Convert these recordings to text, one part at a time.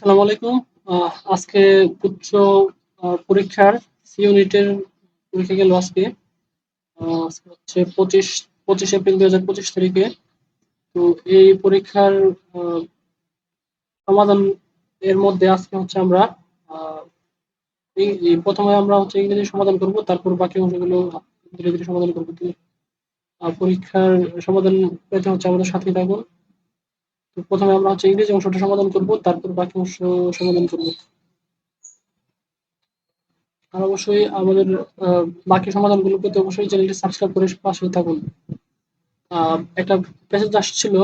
আসসালামু আলাইকুম। আজকে উচ্চ পরীক্ষার সি ইউনিটের পরীক্ষা গেল আজকে। আজকে হচ্ছে 25 এপ্রিল 2025 তারিখে। তো এই পরীক্ষার আহ, সমাধান এর মধ্যে আজকে হচ্ছে আমরা আহ, প্রথমে আমরা হচ্ছে ইংরেজি সমাধান করব, তারপর বাকি অংশগুলো ধীরে ধীরে সমাধান করবো। তো পরীক্ষার সমাধান পেতে হচ্ছে আমাদের সাথেই থাকুন। তো প্রথমে আমরা হচ্ছে ইংরেজি অংশটা সমাধান করব, তারপর বাকি অংশ সমাধান করব। আর অবশ্যই আমাদের আহ, বাকি সমাধানগুলো পেতে অবশ্যই চ্যানেলটি সাবস্ক্রাইব করে পাশে থাকুন। একটা মেসেজ আসছিল,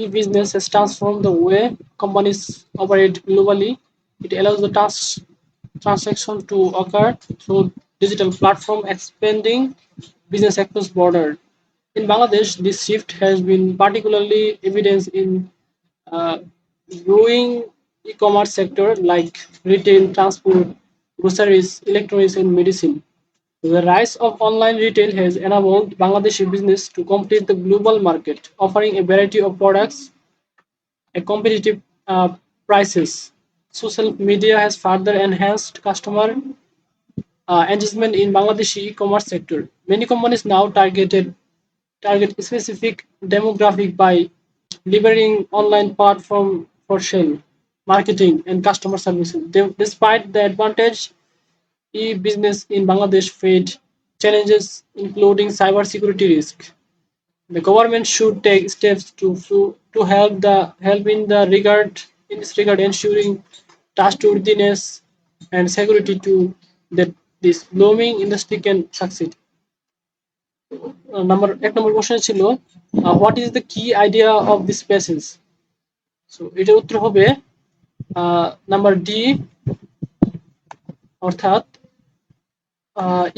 e-business has transformed the way companies operate globally. It allows the transaction to occur through digital platform, expanding business across border. In Bangladesh, this shift has been particularly evident in uh, growing e-commerce sector like retail, transport, groceries, electronics, and medicine. The rise of online retail has enabled Bangladeshi business to compete the global market, offering a variety of products at competitive prices. Social media has further enhanced customer engagement in Bangladeshi e-commerce sector. Many companies now target specific demographic by delivering online platform for sale, marketing, and customer services. Despite the advantage, e-business in Bangladesh faced challenges including cybersecurity risk. The government should take steps to help in this regard, ensuring trustworthiness and security to that this blooming industry can succeed. এক নম্বর question ছিল, what is the কি idea of this passage? So এটার উত্তর হবে number D, অর্থাৎ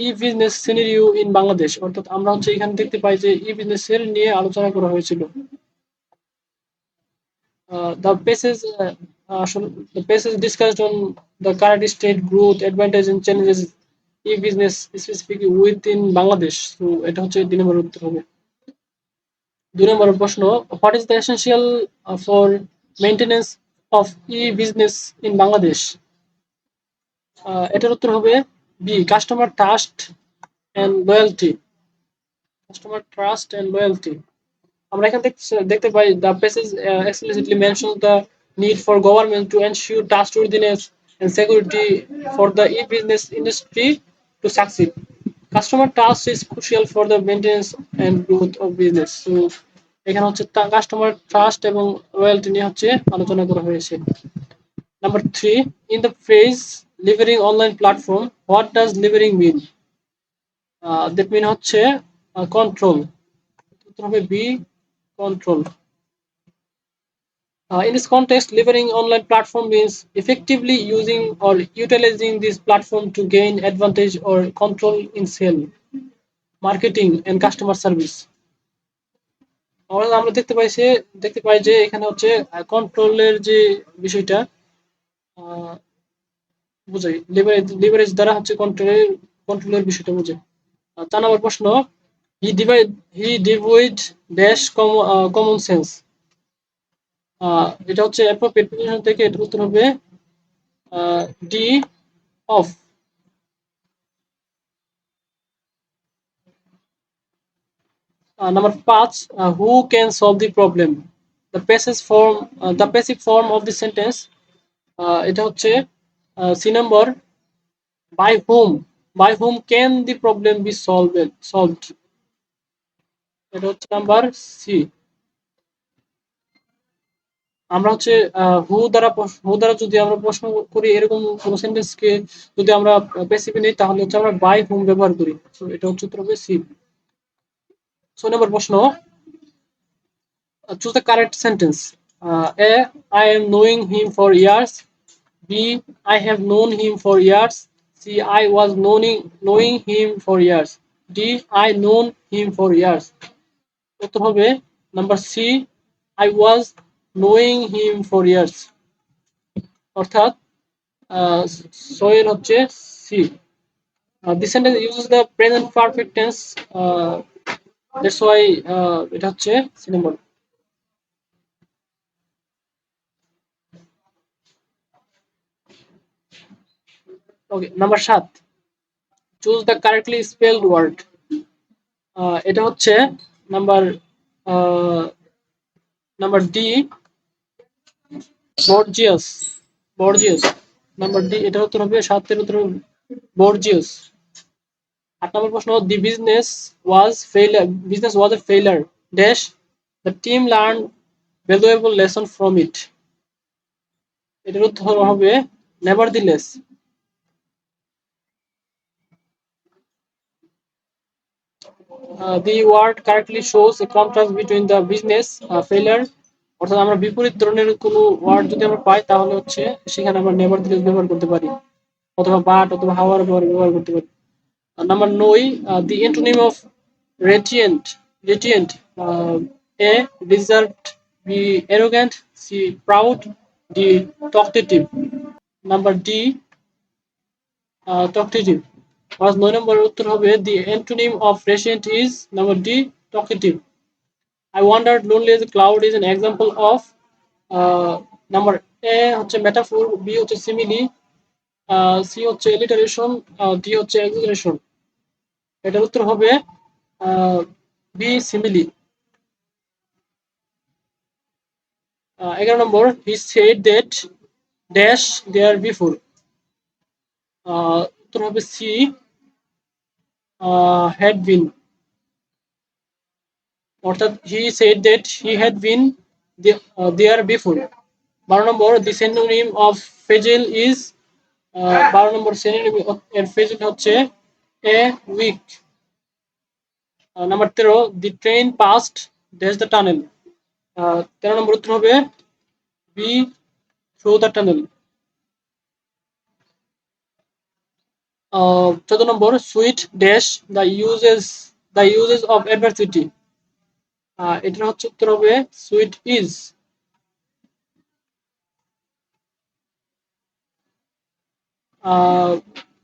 ই business scenario in Bangladesh. অর্থাৎ আমরা হচ্ছে এখানে দেখতে পাই যে ই বিজনেস এর নিয়ে আলোচনা করা হয়েছিল। The passage the passage discussed on the current state, growth, advantage and challenges e-business specifically within Bangladesh. তো এটা হচ্ছে 2 নম্বর উত্তর হবে। 2 নম্বর প্রশ্ন, what is the essential for maintenance of e-business in Bangladesh? এটার উত্তর হবে B, customer trust and loyalty. Customer trust and loyalty. আমরা এখান থেকে দেখতে পাই the passage explicitly mentions the need for government to ensure trustworthiness and security for the e-business industry to succeed. Customer trust is crucial for the maintenance and growth of business. So এখানে হচ্ছে customer trust এবং royalty নিয়ে হচ্ছে আলোচনা করা হয়েছে। Number 3, in the phrase delivering online platform, what does delivering mean? that mean হচ্ছে control. উত্তর হবে B, control. In this context, delivering online platform means effectively using or utilizing this platform to gain advantage or control in sale, marketing, and customer service. আমরা দেখতে পাই যে এখানে হচ্ছে কন্ট্রোলের যে বিষয়টা বোঝায়, লিভারেজ দ্বারা হচ্ছে কন্ট্রোলের বিষয়টা বোঝায়। 4 নম্বর প্রশ্ন, হি ডিভয়েড ড্যাশ কমন সেন্স। এটা হচ্ছে অ্যাপ্রোপ্রিয়েট পজিশন থেকে, এটার উত্তর হবে D, of. Number 5, who can solve the problem? The passive form of the sentence, এটা হচ্ছে C number, by whom can the problem be solved? এটা হচ্ছে নাম্বার সি। আমরা হচ্ছে হু দ্বারা যদি আমরা প্রশ্ন করি, এরকম কোন সেন্টেন্স কে যদি আমরা প্যাসিভ নেই, তাহলে হচ্ছে আমরা বাই হুম ব্যবহার করি। তো এটা হচ্ছে উত্তর হবে সি। 6 নম্বর প্রশ্ন, choose the correct sentence. A, I am knowing him for years. B, I have known him for years. C, I was knowing him for years. D, I known him for years. উত্তর হবে number C, I was knowing him for years। অর্থাৎ সোয়েল হচ্ছে C. This sentence uses the present perfect tense. That's why এটা হচ্ছে C number. Okay, number 7, choose the correctly spelled word. এটা হচ্ছে number number D, bourgeois. Bourgeois, number D, এটা উত্তর হবে 7 এর উত্তর হবে বর্জিয়াস। 8 নম্বর প্রশ্ন, the business was A failure dash, the team learn valuable lesson from it. এটার উত্তর হবে নেভারদিলেস। The word correctly shows a contrast between the business failure, অর্থাৎ আমরা বিপরীত ধরনের কোনো ওয়ার্ড যদি আমরা পাই তাহলে হচ্ছে সেখানে আমরা নেভারদিলেস ব্যবহার করতে পারি, অথবা বাট অথবা হাওয়ার ব্যবহার করতে পারি। Number 9, the antonym of radiant, radiant, A, reserved, B, arrogant, C, proud, D, talkative. Number D, talkative। 9 নম্বরের উত্তর হবে the antonym of radiant is number D, talkative. I wondered lonely as a cloud is an example of number A হচ্ছে metaphor, B হচ্ছে simile, C হচ্ছে alliteration, D হচ্ছে exaggeration. এটার উত্তর হবে B, simile. 11 number, he said that dash there before. উত্তর হবে C, had been, অর্থাৎ he said that he had been there before. 12 number, the synonym of ফেজেল ইজ, 12 নম্বর সিনোনিম এর ফেজেল হচ্ছে A, weak. Number 13, the train past dash the tunnel. 13 number উত্তর হবে B, through the tunnel. 14 number, sweet dash the uses of adversity. এটার হচ্ছে উত্তর হবে সুইট ইজ।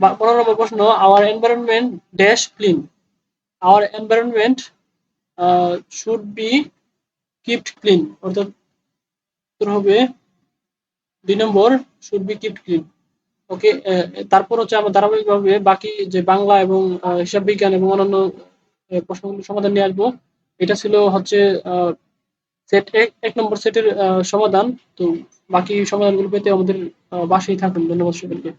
15 নম্বর প্রশ্ন, our environment dash clean. Our environment should be kept clean, অর্থাৎ উত্তর হবে 2 number, should be kept clean. Okay, তারপর হচ্ছে আমরা ধারাবাহিকভাবে বাকি যে বাংলা এবং হিসাব বিজ্ঞান এবং অন্যান্য প্রশ্নগুলোর সমাধান নিয়ে আসবো। এটা ছিল হচ্ছে সেট 1 নম্বর সেটের সমাধান। তো বাকি সমাধানগুলো পেতে আমাদের বাসায় থাকুন। ধন্যবাদ সকলকে।